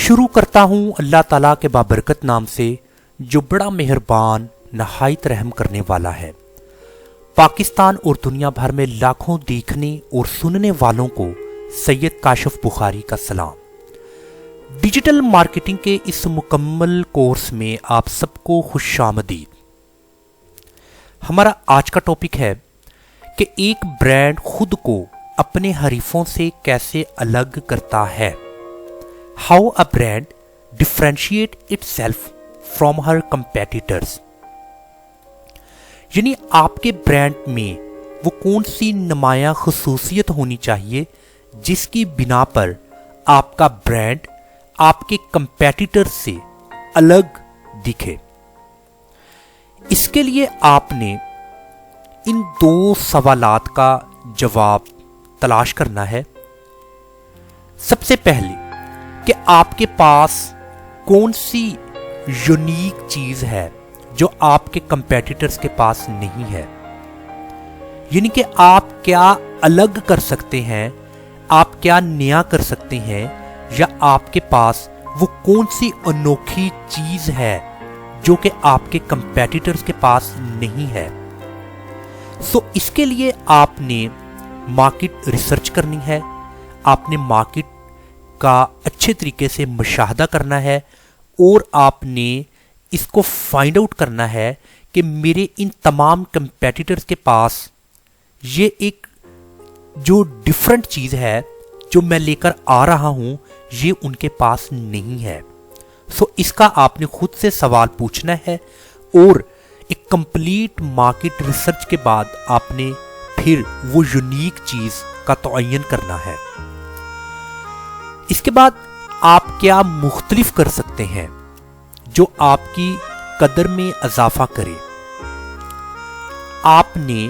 شروع کرتا ہوں اللہ تعالیٰ کے بابرکت نام سے جو بڑا مہربان نہایت رحم کرنے والا ہے۔ پاکستان اور دنیا بھر میں لاکھوں دیکھنے اور سننے والوں کو سید کاشف بخاری کا سلام۔ ڈیجیٹل مارکیٹنگ کے اس مکمل کورس میں آپ سب کو خوش آمدید۔ ہمارا آج کا ٹاپک ہے کہ ایک برانڈ خود کو اپنے حریفوں سے کیسے الگ کرتا ہے۔ How a brand differentiate itself from her competitors۔ یعنی آپ کے برانڈ میں وہ کون سی نمایاں خصوصیت ہونی چاہیے جس کی بنا پر آپ کا برانڈ آپ کے کمپیٹیٹر سے الگ دکھے۔ اس کے لیے آپ نے ان دو سوالات کا جواب تلاش کرنا ہے۔ سب سے پہلے کہ آپ کے پاس کون سی یونیک چیز ہے جو آپ کے کمپیٹیٹرز کے پاس نہیں ہے، یعنی کہ آپ کیا الگ کر سکتے ہیں، آپ کیا نیا کر سکتے ہیں، یا آپ کے پاس وہ کون سی انوکھی چیز ہے جو کہ آپ کے کمپیٹیٹرز کے پاس نہیں ہے۔ اس کے لیے آپ نے مارکیٹ ریسرچ کرنی ہے، آپ نے مارکیٹ کا اچھے طریقے سے مشاہدہ کرنا ہے، اور آپ نے اس کو فائنڈ آؤٹ کرنا ہے کہ میرے ان تمام کمپیٹیٹرز کے پاس یہ ایک جو ڈیفرنٹ چیز ہے جو میں لے کر آ رہا ہوں یہ ان کے پاس نہیں ہے۔ اس کا آپ نے خود سے سوال پوچھنا ہے، اور ایک کمپلیٹ مارکیٹ ریسرچ کے بعد آپ نے پھر وہ یونیک چیز کا تعین کرنا ہے۔ اس کے بعد آپ کیا مختلف کر سکتے ہیں جو آپ کی قدر میں اضافہ کرے۔ آپ نے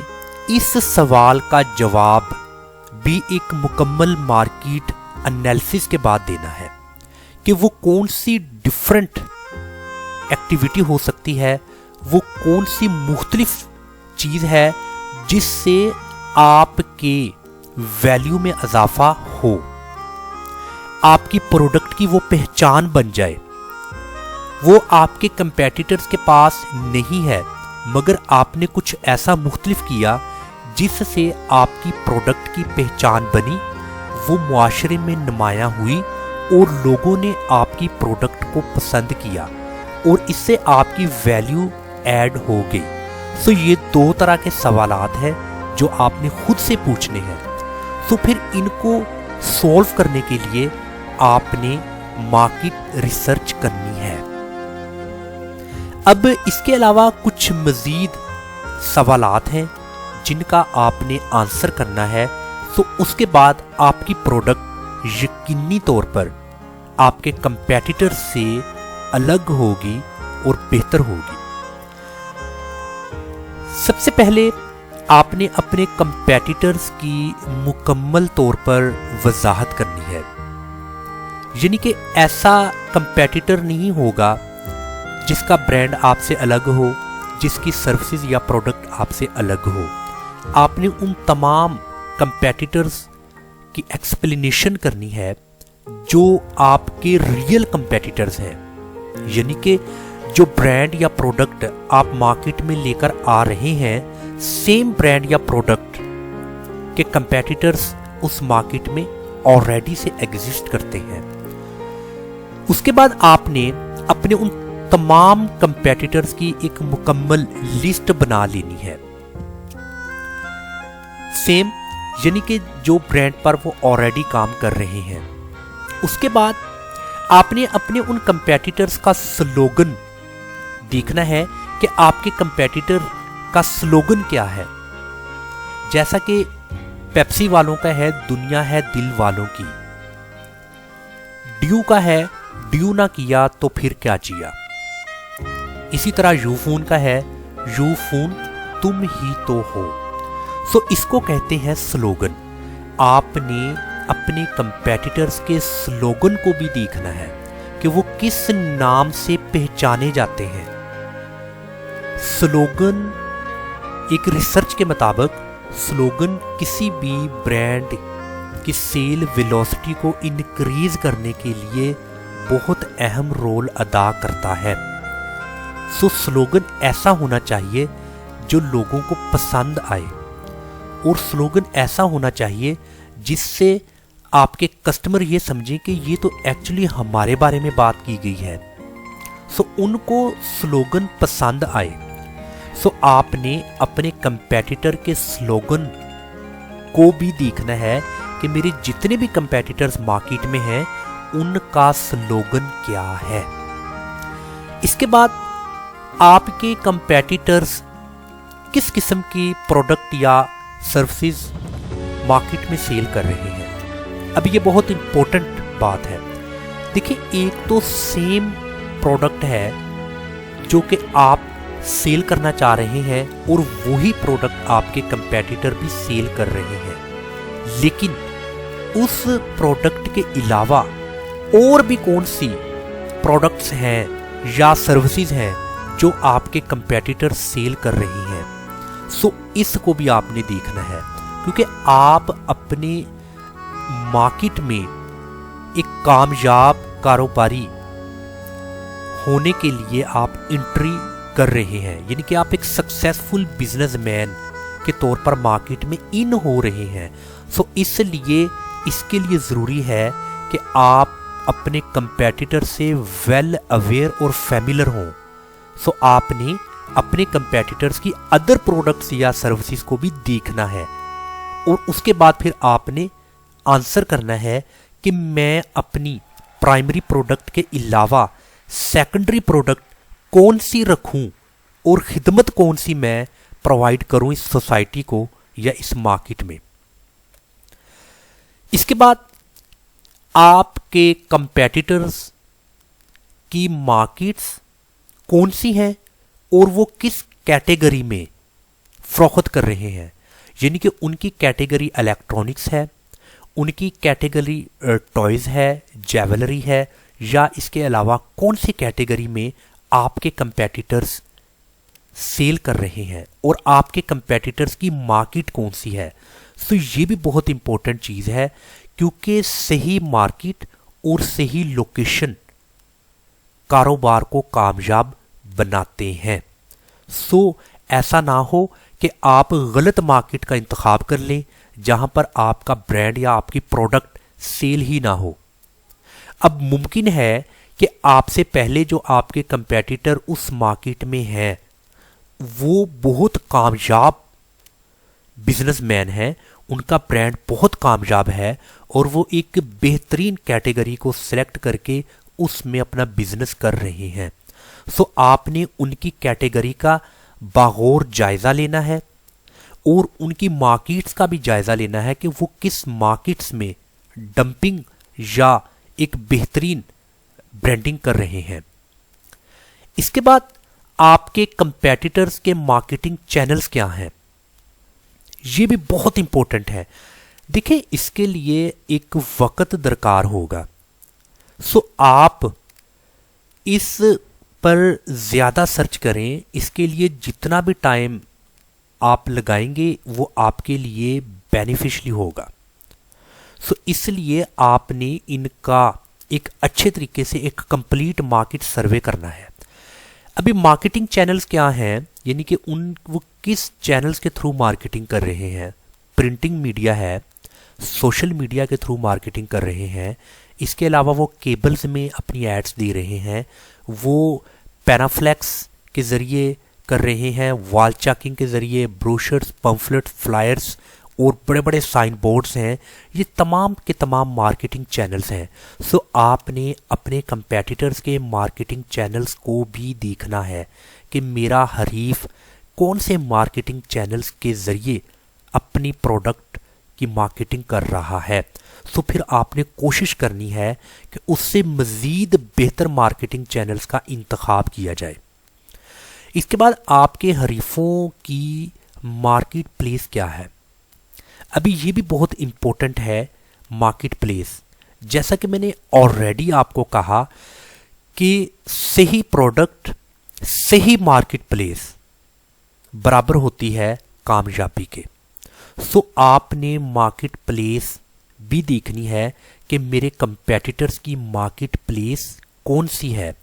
اس سوال کا جواب بھی ایک مکمل مارکیٹ انالیسس کے بعد دینا ہے کہ وہ کون سی ڈیفرنٹ ایکٹیویٹی ہو سکتی ہے، وہ کون سی مختلف چیز ہے جس سے آپ کے ویلیو میں اضافہ ہو، آپ کی پروڈکٹ کی وہ پہچان بن جائے۔ وہ آپ کے کمپیٹیٹرز کے پاس نہیں ہے، مگر آپ نے کچھ ایسا مختلف کیا جس سے آپ کی پروڈکٹ کی پہچان بنی، وہ معاشرے میں نمایاں ہوئی اور لوگوں نے آپ کی پروڈکٹ کو پسند کیا اور اس سے آپ کی ویلیو ایڈ ہو گئی۔ یہ دو طرح کے سوالات ہیں جو آپ نے خود سے پوچھنے ہیں۔ پھر ان کو سولو کرنے کے لیے آپ نے مارکیٹ ریسرچ کرنی ہے۔ اب اس کے علاوہ کچھ مزید سوالات ہیں جن کا آپ نے آنسر کرنا ہے، اس کے بعد آپ کی پروڈکٹ یقینی طور پر آپ کے کمپیٹیٹر سے الگ ہوگی اور بہتر ہوگی۔ سب سے پہلے آپ نے اپنے کمپیٹیٹرز کی مکمل طور پر وضاحت کرنی ہے، یعنی کہ ایسا کمپیٹیٹر نہیں ہوگا جس کا برانڈ آپ سے الگ ہو، جس کی سروسز یا پروڈکٹ آپ سے الگ ہو۔ آپ نے ان تمام کمپیٹیٹرز کی ایکسپلینیشن کرنی ہے جو آپ کے ریئل کمپیٹیٹرز ہیں، یعنی کہ جو برانڈ یا پروڈکٹ آپ مارکیٹ میں لے کر آ رہے ہیں، سیم برانڈ یا پروڈکٹ کے کمپیٹیٹرز اس مارکیٹ میں آلریڈی سے ایگزسٹ کرتے ہیں۔ اس کے بعد آپ نے اپنے ان تمام کمپیٹیٹرز کی ایک مکمل لسٹ بنا لینی ہے، سیم یعنی کہ جو برانڈ پر وہ آلریڈی کام کر رہے ہیں۔ اس کے بعد آپ نے اپنے ان کمپیٹیٹرز کا سلوگن دیکھنا ہے کہ آپ کے کمپیٹیٹر کا سلوگن کیا ہے۔ جیسا کہ پیپسی والوں کا ہے دنیا ہے دل والوں کی، ڈیو کا ہے ڈیو نہ کیا تو پھر کیا جیا، اسی طرح یو فون کا ہے یو فون تم ہی تو ہو۔ اس کو کہتے ہیں سلوگن۔ آپ نے اپنے کمپیٹیٹرز کے سلوگن کو بھی دیکھنا ہے کہ وہ کس نام سے پہچانے جاتے ہیں۔ سلوگن ایک ریسرچ کے مطابق سلوگن کسی بھی برانڈ کی سیل ویلوسٹی کو انکریز کرنے کے لیے बहुत अहम रोल अदा करता है। सो स्लोगन ऐसा होना चाहिए जो लोगों को पसंद आए, और स्लोगन ऐसा होना चाहिए जिससे आपके कस्टमर ये समझें कि ये तो एक्चुअली हमारे बारे में बात की गई है। सो उनको स्लोगन पसंद आए। सो आपने अपने कंपेटिटर के स्लोगन को भी देखना है कि मेरे जितने भी कंपेटिटर्स मार्केट में हैं उनका स्लोगन क्या है। इसके बाद आपके कंपेटिटर्स किस किस्म की प्रोडक्ट या सर्विसेज मार्केट में सेल कर रहे हैं। अब ये बहुत इंपॉर्टेंट बात है। देखिए, एक तो सेम प्रोडक्ट है जो कि आप सेल करना चाह रहे हैं और वही प्रोडक्ट आपके कंपेटिटर भी सेल कर रहे हैं, लेकिन उस प्रोडक्ट के अलावा और भी कौन सी प्रोडक्ट्स हैं या सर्विसेज हैं जो आपके कंपेटिटर सेल कर रही हैं। सो इसको भी आपने देखना है, क्योंकि आप अपने मार्केट में एक कामयाब कारोबारी होने के लिए आप एंट्री कर रहे हैं, यानी कि आप एक सक्सेसफुल बिजनेसमैन के तौर पर मार्केट में इन हो रहे हैं। सो इसलिए इसके लिए ज़रूरी है कि आप अपने कंपेटिटर से वेल अवेयर और फैमिलियर हों। सो आपने अपने कंपेटिटर्स की अदर प्रोडक्ट्स या सर्विसेज को भी देखना है, और उसके बाद फिर आपने आंसर करना है कि मैं अपनी प्राइमरी प्रोडक्ट के अलावा सेकेंडरी प्रोडक्ट कौन सी रखूं और खिदमत कौन सी मैं प्रोवाइड करूं इस सोसाइटी को या इस मार्केट में। इसके बाद आपके कंपेटिटर्स की मार्केट्स कौन सी हैं और वो किस कैटेगरी में फरोख्त कर रहे हैं, यानी कि उनकी कैटेगरी इलेक्ट्रॉनिक्स है, उनकी कैटेगरी टॉयज है, ज्वेलरी है, या इसके अलावा कौन सी कैटेगरी में आपके कंपेटिटर्स सेल कर रहे हैं और आपके कंपेटिटर्स की मार्केट कौन सी है। सो ये भी बहुत इंपॉर्टेंट चीज़ है, क्योंकि सही मार्केट और सही लोकेशन कारोबार को कामयाब बनाते हैं। सो ऐसा ना हो कि आप गलत मार्केट का इंतखाब कर लें जहां पर आपका ब्रांड या आपकी प्रोडक्ट सेल ही ना हो। अब मुमकिन है कि आपसे पहले जो आपके कंपेटिटर उस मार्केट में हैं वो बहुत कामयाब बिजनेसमैन हैं, उनका ब्रांड बहुत कामयाब है और वो एक बेहतरीन कैटेगरी को सिलेक्ट करके उसमें अपना बिजनेस कर रहे हैं। सो आपने उनकी कैटेगरी का बागौर जायज़ा लेना है और उनकी मार्केट्स का भी जायज़ा लेना है कि वो किस मार्केट्स में डंपिंग या एक बेहतरीन ब्रांडिंग कर रहे हैं। इसके बाद आपके कंपेटिटर्स के मार्केटिंग चैनल्स क्या हैं, ये भी बहुत इंपॉर्टेंट है। देखिए, इसके लिए एक वक्त दरकार होगा। सो आप इस पर ज़्यादा सर्च करें, इसके लिए जितना भी टाइम आप लगाएंगे वो आपके लिए बेनिफिशियली होगा। सो इसलिए आपने इनका एक अच्छे तरीके से एक कंप्लीट मार्केट सर्वे करना है। अभी मार्केटिंग चैनल्स क्या हैं, यानी कि वो किस चैनल्स के थ्रू मार्केटिंग कर रहे हैं। प्रिंटिंग मीडिया है, सोशल मीडिया के थ्रू मार्केटिंग कर रहे हैं, इसके अलावा वो केबल्स में अपनी एड्स दे रहे हैं, वो पैराफ्लेक्स के ज़रिए कर रहे हैं, वॉल चाकिंग के ज़रिए, ब्रोशर्स, पम्फलेट, फ्लायर्स और बड़े बड़े साइन बोर्ड्स हैं। ये तमाम के तमाम मार्केटिंग चैनल्स हैं। सो आपने अपने कंपेटिटर्स के मार्केटिंग चैनल्स को भी देखना है कि मेरा हरीफ कौन से मार्केटिंग चैनल्स के ज़रिए अपनी प्रोडक्ट की मार्केटिंग कर रहा है। सो फिर आपने कोशिश करनी है कि उससे मज़ीद बेहतर मार्केटिंग चैनल्स का इंतखाब किया जाए। इसके बाद आपके हरीफों की मार्केट प्लेस क्या है। अभी ये भी बहुत इम्पोर्टेंट है मार्केट प्लेस। जैसा कि मैंने ऑलरेडी आपको कहा कि सही प्रोडक्ट सही मार्केट प्लेस बराबर होती है कामयाबी के। सो आपने मार्केट प्लेस भी देखनी है کہ मेरे कंपेटिटर्स की मार्केट प्लेस कौन सी है,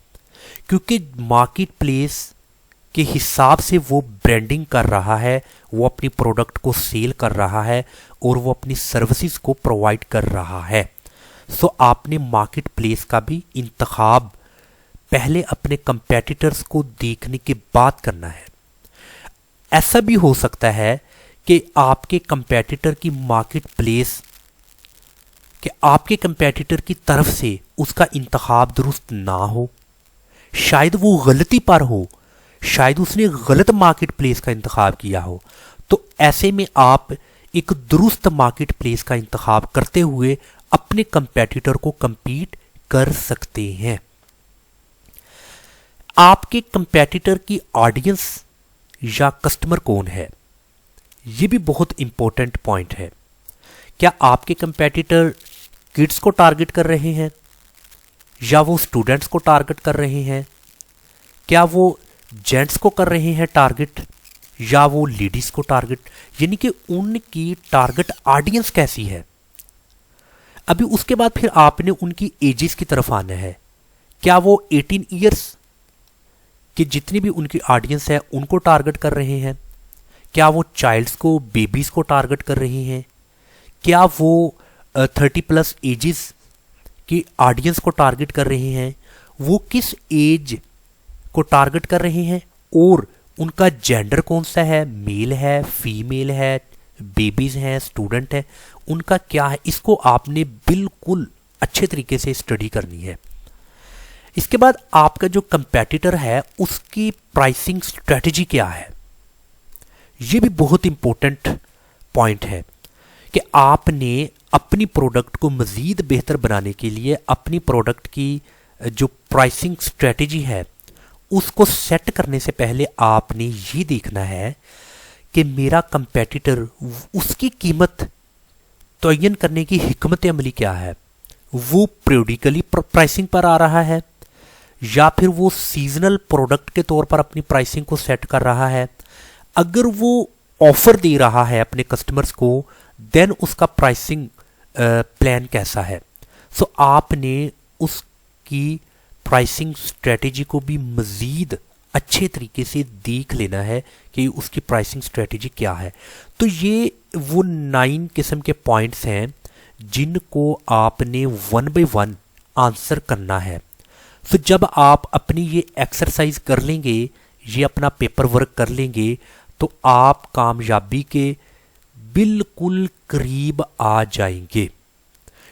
क्योंकि मार्केट प्लेस के हिसाब से वो ब्रांडिंग कर रहा है, वो अपनी प्रोडक्ट को सेल कर रहा है और वो अपनी सर्विसेज को प्रोवाइड कर रहा है। सो आपने मार्केट प्लेस का भी इंतखाब पहले अपने कंपेटिटर्स को देखने के बाद करना है। ऐसा भी हो सकता है कि आपके कंपेटिटर की मार्केट प्लेस कि आपके कंपेटिटर की तरफ से उसका इंतखाब दुरुस्त ना हो, शायद वो गलती पर हो, शायद उसने गलत मार्केट प्लेस का इंतखाब किया हो। तो ऐसे में आप एक दुरुस्त मार्केट प्लेस का इंतखाब करते हुए अपने कंपेटिटर को कंपीट कर सकते हैं। आपके कंपेटिटर की ऑडियंस या कस्टमर कौन है, ये भी बहुत इंपॉर्टेंट पॉइंट है। क्या आपके कंपेटिटर किड्स को टारगेट कर रहे हैं, या वो स्टूडेंट्स को टारगेट कर रहे हैं, क्या वो जेंट्स को कर रहे हैं टारगेट, या वो लेडीज को टारगेट, यानी कि उनकी टारगेट ऑडियंस कैसी है। अभी उसके बाद फिर आपने उनकी एजेस की तरफ आना है। क्या वो 18 ईयर्स कि जितनी भी उनकी ऑडियंस है उनको टारगेट कर रहे हैं, क्या वो चाइल्ड्स को, बेबीज को टारगेट कर रहे हैं, क्या वो 30 प्लस एजेस की ऑडियंस को टारगेट कर रहे हैं, वो किस एज को टारगेट कर रहे हैं और उनका जेंडर कौन सा है, मेल है, फीमेल है, बेबीज हैं, स्टूडेंट है, उनका क्या है, इसको आपने बिल्कुल अच्छे तरीके से स्टडी करनी है। इसके बाद आपका जो कंपेटिटर है उसकी प्राइसिंग स्ट्रेटजी क्या है, ये भी बहुत इंपॉर्टेंट पॉइंट है कि आपने अपनी प्रोडक्ट को मज़ीद बेहतर बनाने के लिए अपनी प्रोडक्ट की जो प्राइसिंग स्ट्रेटजी है उसको सेट करने से पहले आपने ये देखना है कि मेरा कंपेटिटर, उसकी कीमत तयन करने की हिकमत अमली क्या है। वो पीरियडिकली प्राइसिंग पर आ रहा है या फिर वो सीजनल प्रोडक्ट के तौर पर अपनी प्राइसिंग को सेट कर रहा है। अगर वो ऑफर दे रहा है अपने कस्टमर्स को, देन उसका प्राइसिंग प्लान कैसा है। सो आपने उसकी प्राइसिंग स्ट्रेटेजी को भी मज़ीद अच्छे तरीके से देख लेना है कि उसकी प्राइसिंग स्ट्रेटेजी क्या है। तो ये वो 9 किस्म के पॉइंट्स हैं जिनको आपने 1 बाय 1 आंसर करना है। तो जब आप अपनी ये एक्सरसाइज कर लेंगे, ये अपना पेपर वर्क कर लेंगे, तो आप कामयाबी के बिल्कुल करीब आ जाएंगे।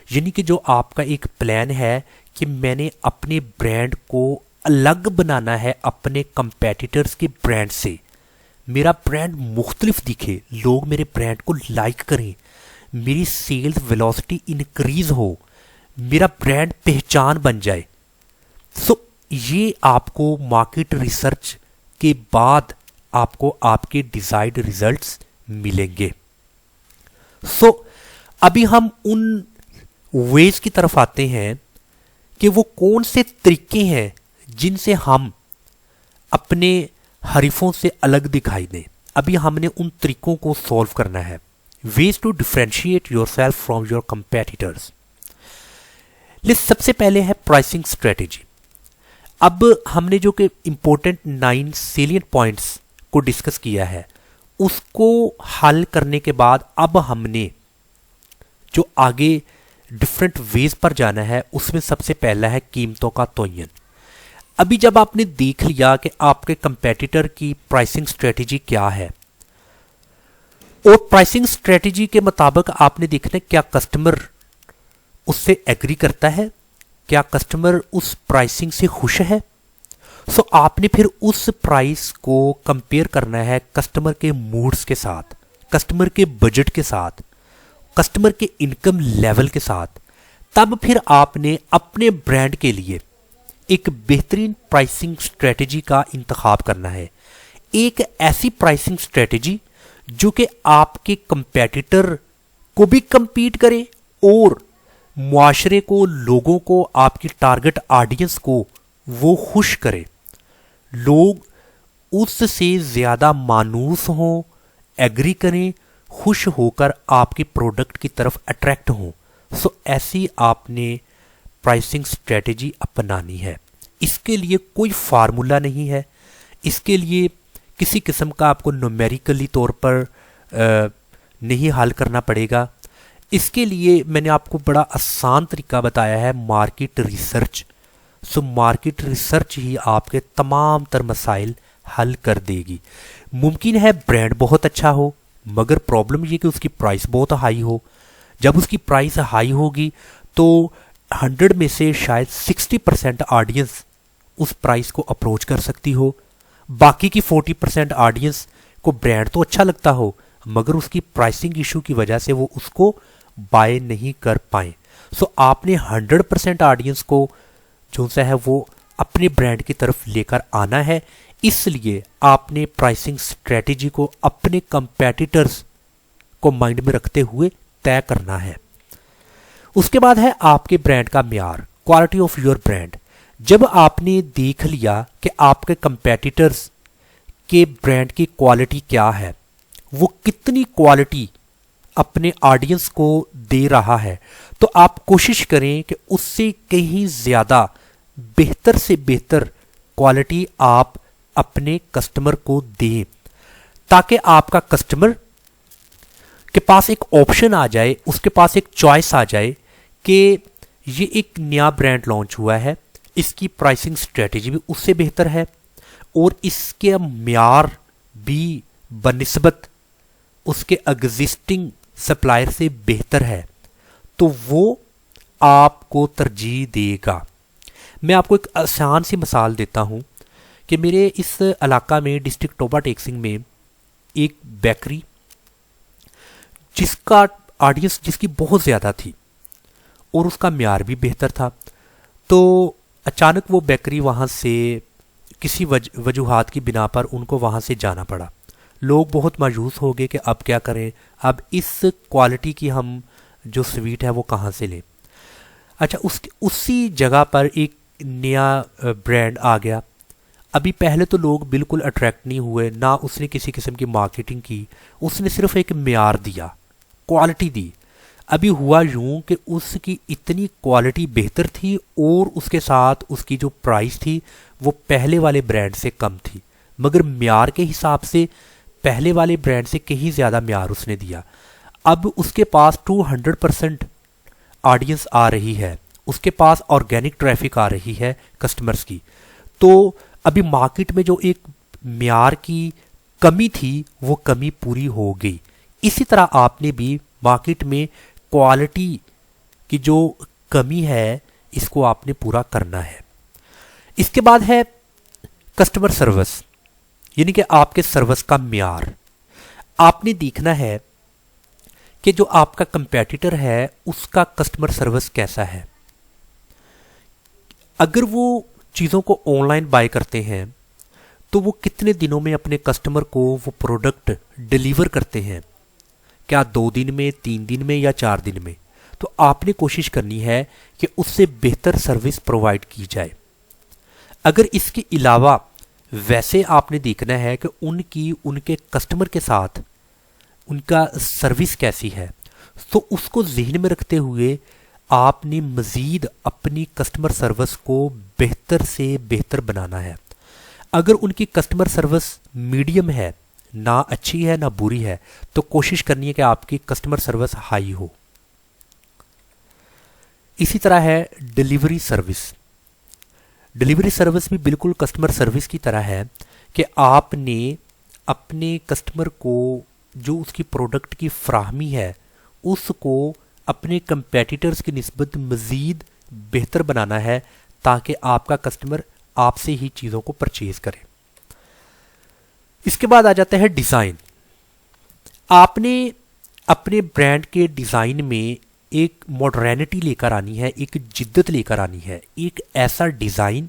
यानी कि जो आपका एक प्लान है कि मैंने अपने ब्रांड को अलग बनाना है अपने कंपेटिटर्स के ब्रांड से, मेरा ब्रांड मुख्तलिफ दिखे, लोग मेरे ब्रांड को लाइक करें, मेरी सेल्स वेलोसिटी इंक्रीज हो, मेरा ब्रांड पहचान बन जाए। सो ये आपको मार्केट रिसर्च के बाद आपको आपके डिजायर्ड रिजल्ट्स मिलेंगे। सो अभी हम उन वेज की तरफ आते हैं कि वो कौन से तरीके हैं जिनसे हम अपने हरीफों से अलग दिखाई दें। अभी हमने उन तरीकों को सॉल्व करना है। Ways to differentiate yourself from your competitors. सबसे पहले है प्राइसिंग स्ट्रेटेजी। अब हमने जो कि इंपॉर्टेंट 9 सेलिएंट पॉइंट्स को डिस्कस किया है, उसको हल करने के बाद अब हमने जो आगे डिफरेंट वेज पर जाना है, उसमें सबसे पहला है कीमतों का तयन। अभी जब आपने देख लिया कि आपके कंपेटिटर की प्राइसिंग स्ट्रेटेजी क्या है, और प्राइसिंग स्ट्रेटेजी के मुताबिक आपने देखना क्या कस्टमर उससे एग्री करता है, क्या कस्टमर उस प्राइसिंग से खुश है। सो आपने फिर उस प्राइस को कंपेयर करना है कस्टमर के मूड्स के साथ, कस्टमर के बजट के साथ, कस्टमर के इनकम लेवल के साथ। तब फिर आपने अपने ब्रांड के लिए एक बेहतरीन प्राइसिंग स्ट्रेटेजी का इंतखाब करना है। एक ऐसी प्राइसिंग स्ट्रेटेजी जो कि आपके कंपेटिटर को भी compete करे और मुआशरे को, लोगों को, आपकी टारगेट ऑडियंस को वो खुश करे, लोग उससे ज़्यादा मानूस हों, एग्री करें, खुश होकर आपके प्रोडक्ट की तरफ अट्रैक्ट हों। سو ایسی آپ نے پرائسنگ اسٹریٹجی اپنانی ہے. اس کے لیے کوئی فارمولا نہیں ہے, اس کے لیے کسی قسم کا آپ کو نومیریکلی طور پر نہیں حل کرنا پڑے گا. اس کے لیے میں نے آپ کو بڑا آسان طریقہ بتایا ہے, market research. So market research he آپ کے تمام تر مسائل حل کر دے گی. ممکن ہے برانڈ بہت اچھا ہو مگر پرابلم یہ کہ اس کی پرائس بہت ہائی ہو. جب اس کی پرائس ہائی ہوگی تو 100 میں سے شاید 60% آڈینس اس پرائس کو اپروچ کر سکتی ہو, باقی کی 40% آڈینس کو برانڈ تو اچھا لگتا ہو مگر اس کی پرائسنگ ایشو کی وجہ سے وہ اس کو بائی نہیں کر پائیں. سو آپ نے 100% آڈینس کو جو سا ہے وہ اپنے برانڈ کی طرف لے کر آنا ہے. اس لیے آپ نے پرائسنگ اسٹریٹجی کو اپنے کمپیٹیٹرز کو مائنڈ میں رکھتے ہوئے طے کرنا ہے. اس کے بعد ہے آپ کے برانڈ کا معیار, کوالٹی آف یور برانڈ. جب آپ نے دیکھ لیا کہ آپ کے کمپیٹیٹرز کے برانڈ کی کوالٹی کیا ہے, وہ کتنی کوالٹی اپنے آڈینس کو دے رہا ہے, تو آپ کوشش کریں کہ اس سے کہیں زیادہ بہتر سے بہتر کوالٹی آپ اپنے کسٹمر کو دیں, تاکہ آپ کا کسٹمر کے پاس ایک آپشن آ جائے, اس کے پاس ایک چوائس آ جائے کہ یہ ایک نیا برانڈ لانچ ہوا ہے, اس کی پرائسنگ اسٹریٹجی بھی اس سے بہتر ہے اور اس کے معیار بھی بنسبت اس کے ایگزسٹنگ سپلائر سے بہتر ہے, تو وہ آپ کو ترجیح دے گا. میں آپ کو ایک آسان سی مثال دیتا ہوں کہ میرے اس علاقہ میں ڈسٹرکٹ ٹوبا ٹیکسنگ میں ایک بیکری جس کا آڈینس جس کی بہت زیادہ تھی اور اس کا معیار بھی بہتر تھا, تو اچانک وہ بیکری وہاں سے کسی وجوہات کی بنا پر ان کو وہاں سے جانا پڑا. لوگ بہت مایوس ہو گئے کہ اب کیا کریں, اب اس کوالٹی کی ہم جو سویٹ ہے وہ کہاں سے لیں. اچھا, اسی جگہ پر ایک نیا برانڈ آ گیا. ابھی پہلے تو لوگ بالکل اٹریکٹ نہیں ہوئے, نہ اس نے کسی قسم کی مارکیٹنگ کی, اس نے صرف ایک معیار دیا, کوالٹی دی. ابھی ہوا یوں کہ اس کی اتنی کوالٹی بہتر تھی اور اس کے ساتھ اس کی جو پرائس تھی وہ پہلے والے برانڈ سے کم تھی, مگر معیار کے حساب سے پہلے والے برانڈ سے کہیں زیادہ معیار اس نے دیا. اب اس کے پاس 200% آڈینس آ رہی ہے, اس کے پاس آرگینک ٹریفک آ رہی ہے کسٹمرز کی, تو ابھی مارکیٹ میں جو ایک معیار کی کمی تھی وہ کمی پوری ہو گئی. اسی طرح آپ نے بھی مارکیٹ میں کوالٹی کی جو کمی ہے اس کو آپ نے پورا کرنا ہے. اس کے بعد ہے کسٹمر سروس, یعنی کہ آپ کے سروس کا معیار. آپ نے دیکھنا ہے کہ جو آپ کا کمپیٹیٹر ہے اس کا کسٹمر سروس کیسا ہے. اگر وہ چیزوں کو آن لائن بائی کرتے ہیں تو وہ کتنے دنوں میں اپنے کسٹمر کو وہ پروڈکٹ ڈیلیور کرتے ہیں, کیا 2 دن میں, 3 دن میں یا 4 دن میں. تو آپ نے کوشش کرنی ہے کہ اس سے بہتر سروس پرووائڈ کی جائے. اگر اس کے علاوہ ویسے آپ نے دیکھنا ہے کہ ان کے کسٹمر کے ساتھ ان کا سروس کیسی ہے, تو اس کو ذہن میں رکھتے ہوئے آپ نے مزید اپنی کسٹمر سروس کو بہتر سے بہتر بنانا ہے. اگر ان کی کسٹمر سروس میڈیم ہے, نہ اچھی ہے نہ بری ہے, تو کوشش کرنی ہے کہ آپ کی کسٹمر سروس ہائی ہو. اسی طرح ہے ڈیلیوری سروس. ڈیلیوری سروس بھی بالکل کسٹمر سروس کی طرح ہے کہ آپ نے اپنے کسٹمر کو جو اس کی پروڈکٹ کی فراہمی ہے اس کو اپنے کمپیٹیٹرز کی نسبت مزید بہتر بنانا ہے تاکہ آپ کا کسٹمر آپ سے ہی چیزوں کو پرچیز کرے. اس کے بعد آ جاتا ہے ڈیزائن. آپ نے اپنے برانڈ کے ڈیزائن میں ایک ماڈرنٹی لے کر آنی ہے, ایک جدت لے کر آنی ہے, ایک ایسا ڈیزائن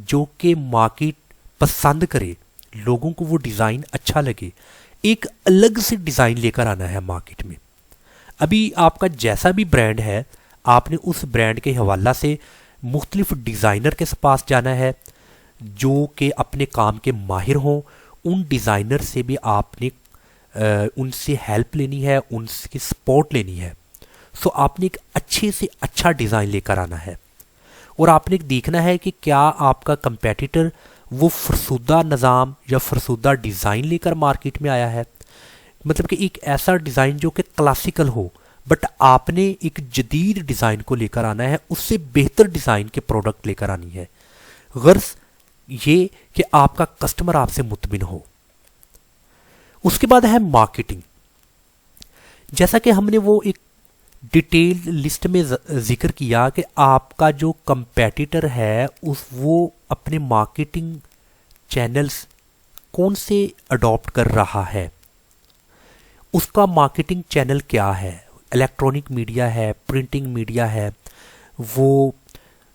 جو کہ مارکیٹ پسند کرے, لوگوں کو وہ ڈیزائن اچھا لگے. ایک الگ سے ڈیزائن لے کر آنا ہے مارکیٹ میں. ابھی آپ کا جیسا بھی برانڈ ہے آپ نے اس برانڈ کے حوالہ سے مختلف ڈیزائنر کے پاس جانا ہے جو کہ اپنے کام کے ماہر ہوں. ان ڈیزائنر سے بھی آپ نے ان سے ہیلپ لینی ہے, ان کی سپورٹ لینی ہے. सो आपने एक अच्छे से अच्छा डिज़ाइन लेकर आना है और आपने देखना है कि क्या आपका कंपेटिटर वो फरसुदा निज़ाम या फरसुदा डिज़ाइन लेकर मार्केट में आया है, मतलब कि एक ऐसा डिज़ाइन जो कि क्लासिकल हो, बट आपने एक जदीद डिज़ाइन को लेकर आना है, उससे बेहतर डिज़ाइन के प्रोडक्ट लेकर आनी है, गर्ज ये कि आपका कस्टमर आपसे मुतमिन हो। उसके बाद है मार्केटिंग। जैसा कि हमने वो एक डिटेल लिस्ट में जिक्र किया कि आपका जो कंपेटिटर है वो अपने मार्केटिंग चैनल्स कौन से अडॉप्ट कर रहा है, उसका मार्केटिंग चैनल क्या है, इलेक्ट्रॉनिक मीडिया है, प्रिंटिंग मीडिया है, वो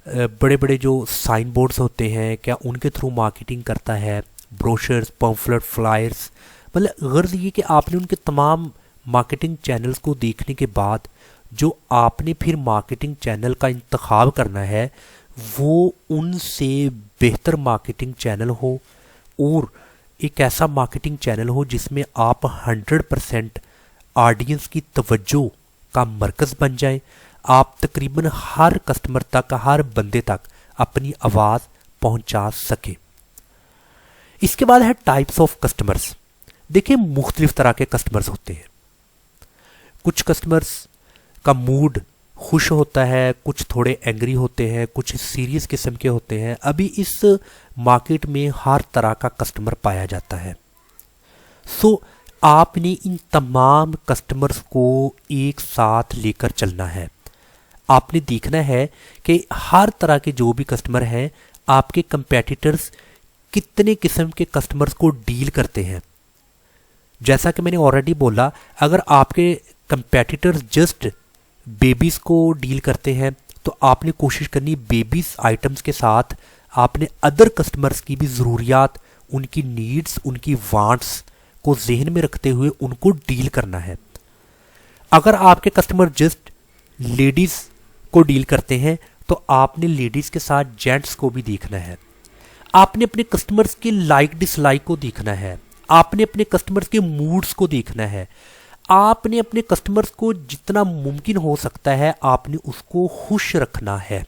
बड़े बड़े जो साइन बोर्ड्स होते हैं क्या उनके थ्रू मार्केटिंग करता है, ब्रोशर्स, पम्फलेट, फ्लायर्स, मतलब गर्ज ये कि आपने उनके तमाम मार्केटिंग चैनल्स को देखने के बाद जो आपने फिर मार्केटिंग चैनल का इंतखाब करना है वो उनसे बेहतर मार्केटिंग चैनल हो और एक ऐसा मार्केटिंग चैनल हो जिसमें आप 100% ऑडियंस की तवज्जो का मरकज़ बन जाए, आप तकरीबन हर कस्टमर तक, हर बंदे तक अपनी आवाज़ पहुंचा सके। इसके बाद है टाइप्स ऑफ कस्टमर्स। देखिए मुख्तलिफ तरह के कस्टमर्स होते हैं, कुछ कस्टमर्स का मूड खुश होता है, कुछ थोड़े एंग्री होते हैं, कुछ सीरियस किस्म के होते हैं। अभी इस मार्केट में हर तरह का कस्टमर पाया जाता है। सो आपने इन तमाम कस्टमर्स को एक साथ लेकर चलना है। आपने देखना है कि हर तरह के जो भी कस्टमर हैं, आपके कंपेटिटर्स कितने किस्म के कस्टमर्स को डील करते हैं। जैसा कि मैंने ऑलरेडी बोला, अगर आपके कंपेटिटर्स जस्ट बेबीज़ को डील करते हैं तो आपने कोशिश करनी बेबीज़ आइटम्स के साथ आपने अदर कस्टमर्स की भी ज़रूरियात, उनकी नीड्स, उनकी वांट्स को जहन में रखते हुए उनको डील करना है। अगर आपके कस्टमर जस्ट लेडीज़ को डील करते हैं तो आपने लेडीज़ के साथ जेंट्स को भी देखना है। आपने अपने कस्टमर्स के लाइक डिसलाइक को देखना है, आपने अपने कस्टमर्स के मूड्स को देखना है, आपने अपने कस्टमर्स को जितना मुमकिन हो सकता है आपने उसको खुश रखना है।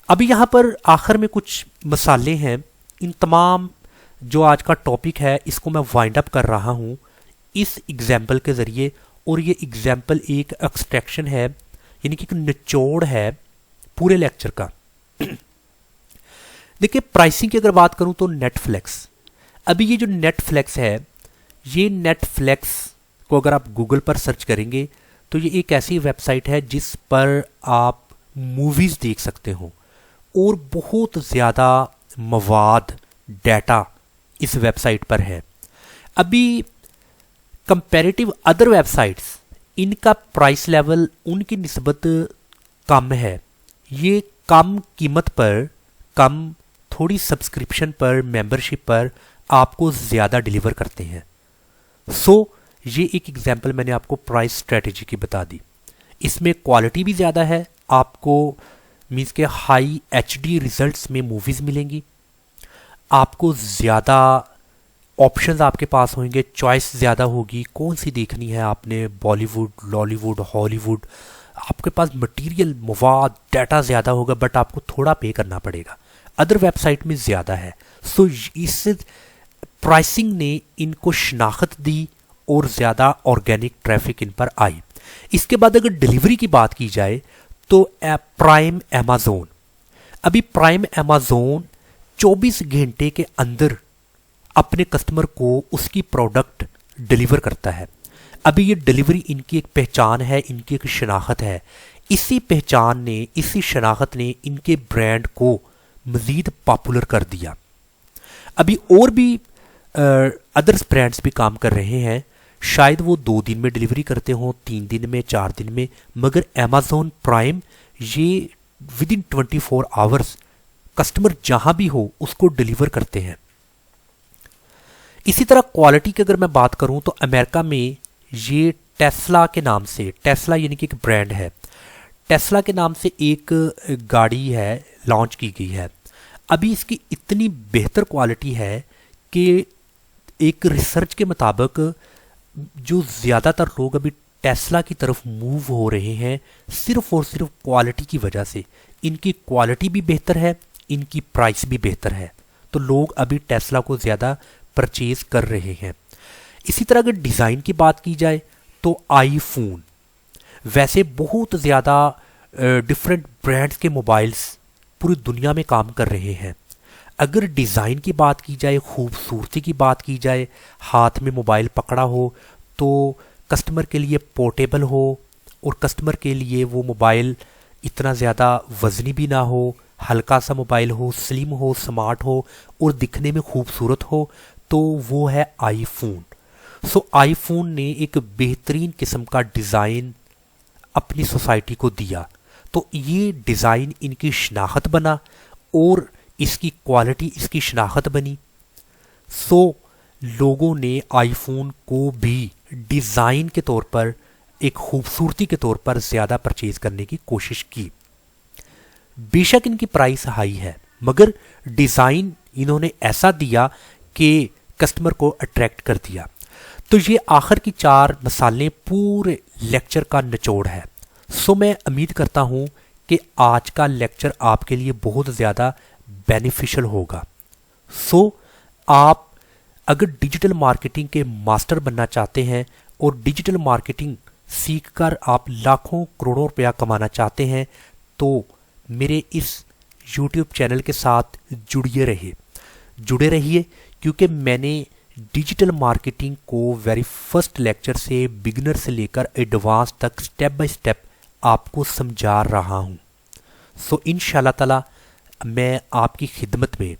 अभी यहां पर आखिर में कुछ मसाले हैं। इन तमाम जो आज का टॉपिक है इसको मैं वाइंड अप कर रहा हूं इस एग्जाम्पल के जरिए, और ये एग्जाम्पल एक एक्सट्रैक्शन है, यानी कि एक निचोड़ है पूरे लेक्चर का। देखिए प्राइसिंग की अगर बात करूं तो नेटफ्लिक्स, अभी ये जो नेटफ्लिक्स है, ये नेटफ्लिक्स को अगर आप गूगल पर सर्च करेंगे तो ये एक ऐसी वेबसाइट है जिस पर आप मूवीज़ देख सकते हो और बहुत ज़्यादा मवाद, डाटा इस वेबसाइट पर है। अभी कंपैरेटिव अदर वेबसाइट्स, इनका प्राइस लेवल उनकी निस्बत कम है। ये कम कीमत पर, कम थोड़ी सब्सक्रिप्शन पर, मेंबरशिप पर आपको ज़्यादा डिलीवर करते हैं। सो ये एक एग्जांपल मैंने आपको प्राइस स्ट्रेटेजी की बता दी। इसमें क्वालिटी भी ज़्यादा है, आपको मीन्स के हाई HD रिजल्ट्स में मूवीज़ मिलेंगी, आपको ज़्यादा ऑप्शंस आपके पास होंगे, चॉइस ज़्यादा होगी, कौन सी देखनी है आपने, बॉलीवुड, लॉलीवुड, हॉलीवुड, आपके पास मटेरियल, मवाद, डाटा ज़्यादा होगा, बट आपको थोड़ा पे करना पड़ेगा। अदर वेबसाइट में ज़्यादा है। सो इस प्राइसिंग ने इनको शनाख्त दी और ज़्यादा ऑर्गेनिक ट्रैफिक इन पर आई। इसके बाद अगर डिलीवरी की बात की जाए तो प्राइम अमेज़न, अभी प्राइम अमेज़न 24 घंटे के अंदर अपने कस्टमर को उसकी प्रोडक्ट डिलीवर करता है। अभी ये डिलीवरी इनकी एक पहचान है, इनकी एक शनाख्त है। इसी पहचान ने, इसी शनाख्त ने इनके ब्रांड को मज़ीद पॉपुलर कर दिया। अभी और भी अदर्स ब्रांड्स भी काम कर रहे हैं, शायद वो 2 दिन में डिलीवरी करते हों, 3 दिन में, 4 दिन में, मगर अमेज़न प्राइम ये विदिन 24 आवर्स कस्टमर जहां भी हो उसको डिलीवर करते हैं। इसी तरह क्वालिटी की अगर मैं बात करूं तो अमेरिका में ये टेस्ला के नाम से, टेस्ला यानी कि एक ब्रांड है, टेस्ला के नाम से एक गाड़ी है, लॉन्च की गई है। अभी इसकी इतनी बेहतर क्वालिटी है कि एक रिसर्च के मुताबिक जो ज़्यादातर लोग अभी टेस्ला की तरफ मूव हो रहे हैं सिर्फ और सिर्फ क्वालिटी की वजह से। इनकी क्वालिटी भी बेहतर है, इनकी प्राइस भी बेहतर है, तो लोग अभी टेस्ला को ज़्यादा परचेज कर रहे हैं। इसी तरह अगर डिज़ाइन की बात की जाए तो आईफोन, वैसे बहुत ज़्यादा डिफरेंट ब्रांड्स के मोबाइल्स पूरी दुनिया में काम कर रहे हैं। अगर डिज़ाइन की बात की जाए, खूबसूरती की बात की जाए, हाथ में मोबाइल पकड़ा हो तो कस्टमर के लिए पोर्टेबल हो और कस्टमर के लिए वो मोबाइल इतना ज़्यादा वज़नी भी ना हो, हल्का सा मोबाइल हो, स्लिम हो, स्मार्ट हो और दिखने में खूबसूरत हो, तो वो है आईफोन। सो आईफोन ने एक बेहतरीन किस्म का डिज़ाइन अपनी सोसाइटी को दिया, तो ये डिज़ाइन इनकी शनाख्त बना और इसकी क्वालिटी इसकी शनाख्त बनी। सो लोगों ने आईफोन को भी डिज़ाइन के तौर पर, एक खूबसूरती के तौर पर ज़्यादा परचेज करने की कोशिश की। बेशक इनकी प्राइस हाई है, मगर डिज़ाइन इन्होंने ऐसा दिया कि कस्टमर को अट्रैक्ट कर दिया। तो ये आखिर की 4 मिसालें पूरे लेक्चर का निचोड़ है। सो मैं उम्मीद करता हूँ कि आज का लेक्चर आपके लिए बहुत ज़्यादा बेनिफिशियल होगा। सो आप अगर डिजिटल मार्केटिंग के मास्टर बनना चाहते हैं और डिजिटल मार्केटिंग सीखकर आप लाखों करोड़ों रुपया कमाना चाहते हैं, तो मेरे इस YouTube चैनल के साथ जुड़े रहिए, क्योंकि मैंने डिजिटल मार्केटिंग को वेरी फर्स्ट लेक्चर से, बिगिनर से लेकर एडवांस तक स्टेप बाय स्टेप आपको समझा रहा हूँ। सो इंशाल्लाह ताला मैं आपकी खिदमत में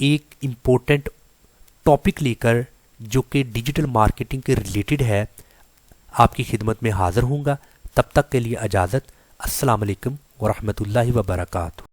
एक इम्पोर्टेंट टॉपिक लेकर, जो कि डिजिटल मार्केटिंग के रिलेटेड है, आपकी खिदमत में हाज़िर हूँगा। तब तक के लिए इजाज़त। अस्सलाम वालेकुम व रहमतुल्लाहि व बरकातहू।